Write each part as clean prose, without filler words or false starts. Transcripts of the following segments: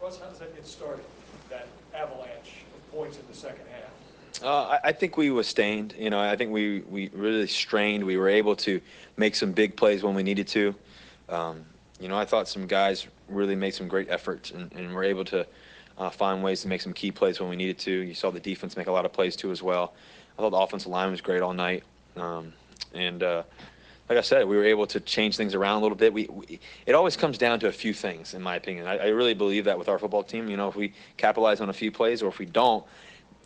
Russ, how does that get started, that avalanche of points in the second half? I think we sustained. I think we really strained. We were able to make some big plays when we needed to. I thought some guys really made some great efforts and were able to find ways to make some key plays when we needed to. You saw the defense make a lot of plays too as well. I thought the offensive line was great all night. Like I said, we were able to change things around a little bit. It always comes down to a few things, in my opinion. I really believe that with our football team. If we capitalize on a few plays or if we don't,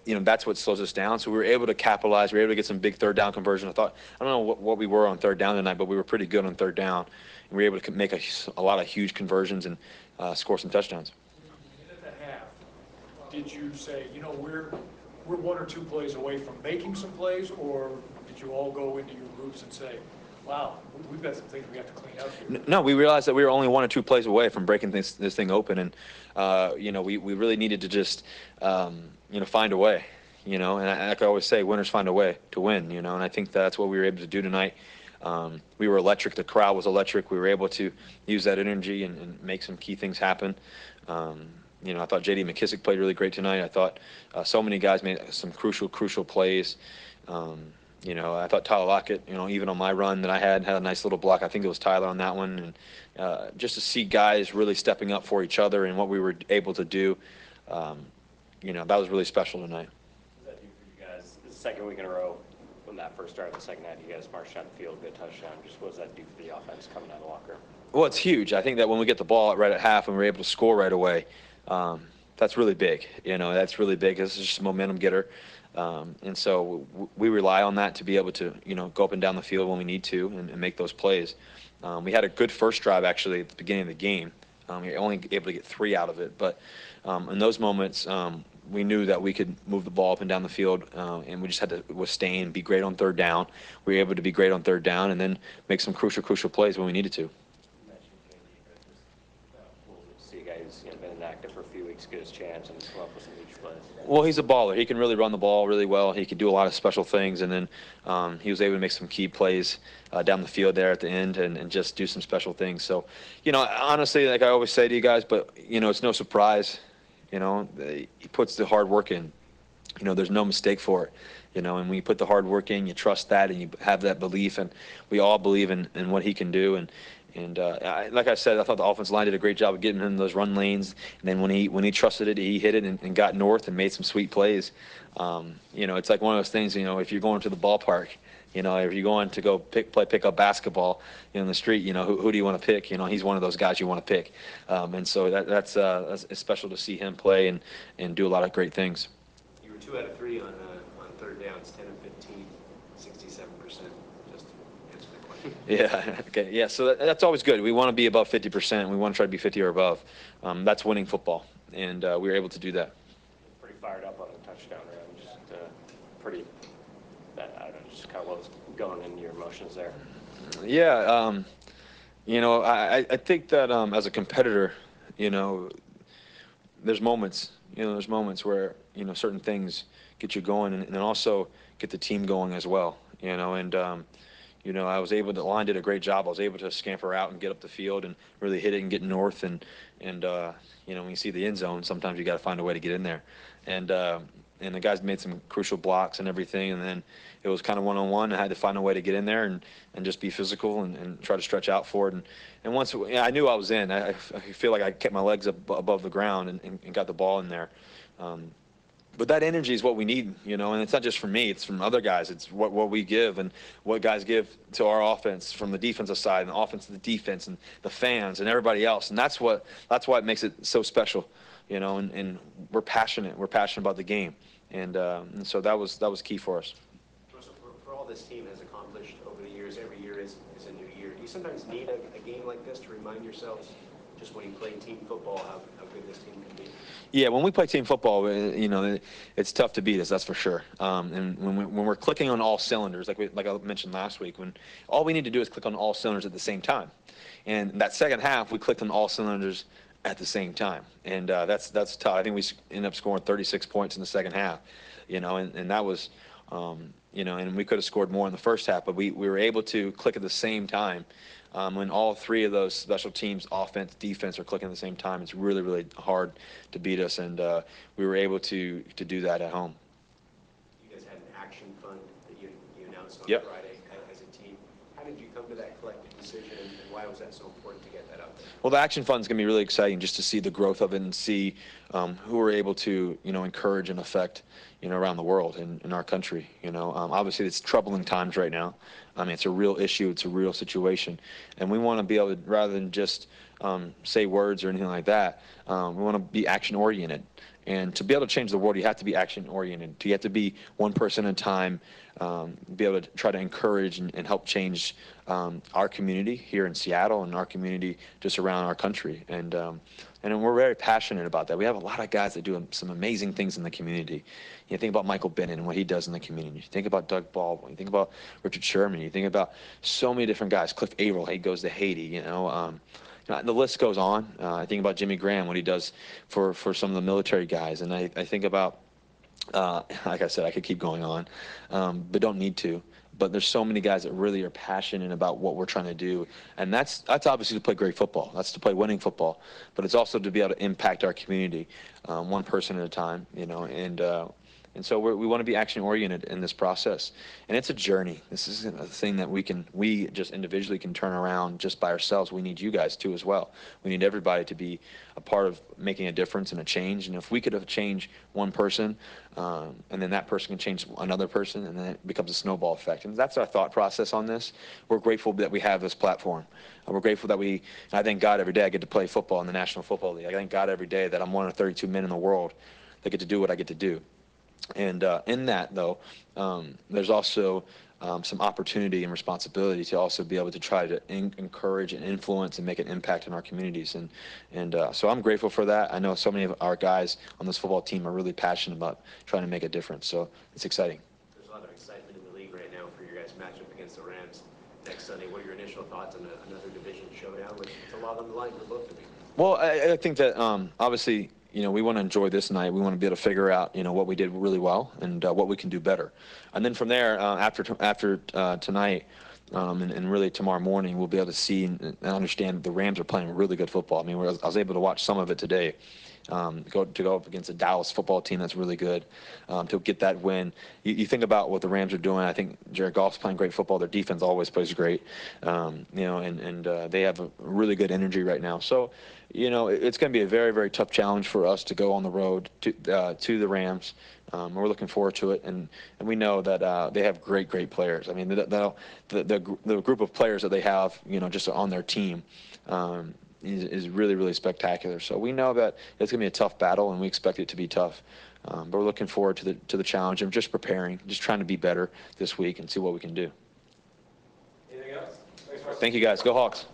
that's what slows us down. So we were able to capitalize. We were able to get some big third down conversion. I don't know what we were on third down tonight, but we were pretty good on third down. And we were able to make a lot of huge conversions and score some touchdowns. In the half, did you say, we're one or two plays away from making some plays, or did you all go into your groups and say, wow, we've got some things we have to clean up here? No, we realized that we were only 1 or 2 plays away from breaking this thing open, and we really needed to just find a way. And like I always say, winners find a way to win. And I think that's what we were able to do tonight. We were electric. The crowd was electric. We were able to use that energy and make some key things happen. I thought J.D. McKissick played really great tonight. I thought so many guys made some crucial plays. I thought Tyler Lockett, even on my run that I had a nice little block. I think it was Tyler on that one. And just to see guys really stepping up for each other and what we were able to do, that was really special tonight. What does that do for you guys? This is the second week in a row when that first started the second half, you guys marched down the field, good touchdown. Just what does that do for the offense coming out of the locker room? Well, it's huge. I think that when we get the ball right at half and we're able to score right away, that's really big. That's really big. This is just a momentum getter. And so we rely on that to be able to, go up and down the field when we need to and make those plays. We had a good first drive, actually, at the beginning of the game. We were only able to get 3 out of it. But in those moments, we knew that we could move the ball up and down the field, and we just had to withstand, be great on third down. We were able to be great on third down and then make some crucial plays when we needed to. See a guy who's been inactive for a few weeks get his chance and come up with some huge plays. Well, he's a baller. He can really run the ball really well. He can do a lot of special things, and then he was able to make some key plays down the field there at the end and just do some special things. So, honestly, like I always say to you guys, but, it's no surprise. He puts the hard work in. There's no mistake for it. And when you put the hard work in, you trust that and you have that belief, and we all believe in what he can do. And like I said, I thought the offensive line did a great job of getting him in those run lanes. And then when he trusted it, he hit it and got north and made some sweet plays. It's like one of those things, if you're going to the ballpark, if you're going to go pick up basketball in the street, who do you want to pick? He's one of those guys you want to pick. And so that's it's special to see him play and do a lot of great things. You were 2 out of 3 on third downs, 10 of 15, 67%. Just answer the question. Yeah. Okay. Yeah. So that's always good. We want to be above 50%. We want to try to be 50 or above. That's winning football, and we were able to do that. Pretty fired up on the touchdown run. Just pretty. I don't know. Just kind of what was going in your emotions there. Yeah. I think that as a competitor, there's moments. There's moments where certain things get you going, and then also get the team going as well. I was able to. The line did a great job. I was able to scamper out and get up the field and really hit it and get north. And when you see the end zone, sometimes you got to find a way to get in there. And the guys made some crucial blocks and everything. And then it was kind of one-on-one. I had to find a way to get in there and just be physical and try to stretch out for it. And once I knew I was in, I feel like I kept my legs above the ground and got the ball in there. But that energy is what we need, and it's not just from me, it's from other guys. It's what we give and what guys give to our offense from the defensive side and the offense to the defense and the fans and everybody else. And that's why it makes it so special, and we're passionate. We're passionate about the game. And so that was key for us. For all this team has accomplished over the years, every year is a new year. Do you sometimes need a game like this to remind yourselves, just when you play team football, how good this team can be? Yeah, when we play team football, it's tough to beat us, that's for sure. And when we're clicking on all cylinders, like I mentioned last week, when all we need to do is click on all cylinders at the same time. And that second half, we clicked on all cylinders at the same time, and that's tough. I think we ended up scoring 36 points in the second half, and that was You know, and we could have scored more in the first half, but we were able to click at the same time. When all three of those special teams, offense, defense, are clicking at the same time, it's really, really hard to beat us, and we were able to do that at home. You guys had an action fund that you announced on Yep. Friday as a team. How did you come to that collective decision, and why was that so important to get that out there? Well, the action fund is going to be really exciting just to see the growth of it and see who we're able to, you know, encourage and affect, you know, around the world in our country. You know, obviously it's troubling times right now. I mean, it's a real issue. It's a real situation. And we want to be able to, rather than just say words or anything like that, we want to be action oriented. And to be able to change the world, you have to be action oriented. You have to be one person at a time, be able to try to encourage and help change our community here in Seattle and our community just around our country. And we're very passionate about that. We have a lot of guys that do some amazing things in the community. You think about Michael Bennett and what he does in the community. You think about Doug Baldwin. You think about Richard Sherman. You think about so many different guys. Cliff Averill, he goes to Haiti, you know. The list goes on. I think about Jimmy Graham, what he does for some of the military guys. And I think about, like I said, I could keep going on, but don't need to. But there's so many guys that really are passionate about what we're trying to do. And that's obviously to play great football. That's to play winning football. But it's also to be able to impact our community, one person at a time, you know. And so we want to be action-oriented in this process. And it's a journey. This isn't a thing that we just individually can turn around just by ourselves. We need you guys too as well. We need everybody to be a part of making a difference and a change. And if we could have changed one person, and then that person can change another person, and then it becomes a snowball effect. And that's our thought process on this. We're grateful that we have this platform. We're grateful that I thank God every day I get to play football in the National Football League. I thank God every day that I'm one of 32 men in the world that get to do what I get to do. And in that, though, there's also some opportunity and responsibility to also be able to try to encourage and influence and make an impact in our communities. And so I'm grateful for that. I know so many of our guys on this football team are really passionate about trying to make a difference. So it's exciting. There's a lot of excitement in the league right now for your guys' matchup against the Rams next Sunday. What are your initial thoughts on another division showdown? It's a lot on the line for both of you. Well, I think that obviously, you know, we want to enjoy this night. We want to be able to figure out, you know, what we did really well and what we can do better. And then from there, after tonight and really tomorrow morning, we'll be able to see and understand the Rams are playing really good football. I mean, I was able to watch some of it today. Go up against a Dallas football team that's really good, to get that win. You think about what the Rams are doing. I think Jared Goff's playing great football. Their defense always plays great, you know, and they have a really good energy right now. So, you know, it's going to be a very, very tough challenge for us to go on the road to the Rams. We're looking forward to it, and we know that they have great players. I mean, the group of players that they have, you know, just on their team, is really, really spectacular. So we know that it's going to be a tough battle, and we expect it to be tough. But we're looking forward to the challenge of just preparing, just trying to be better this week and see what we can do. Anything else? Thanks, Russ. Thank you, guys. Go Hawks.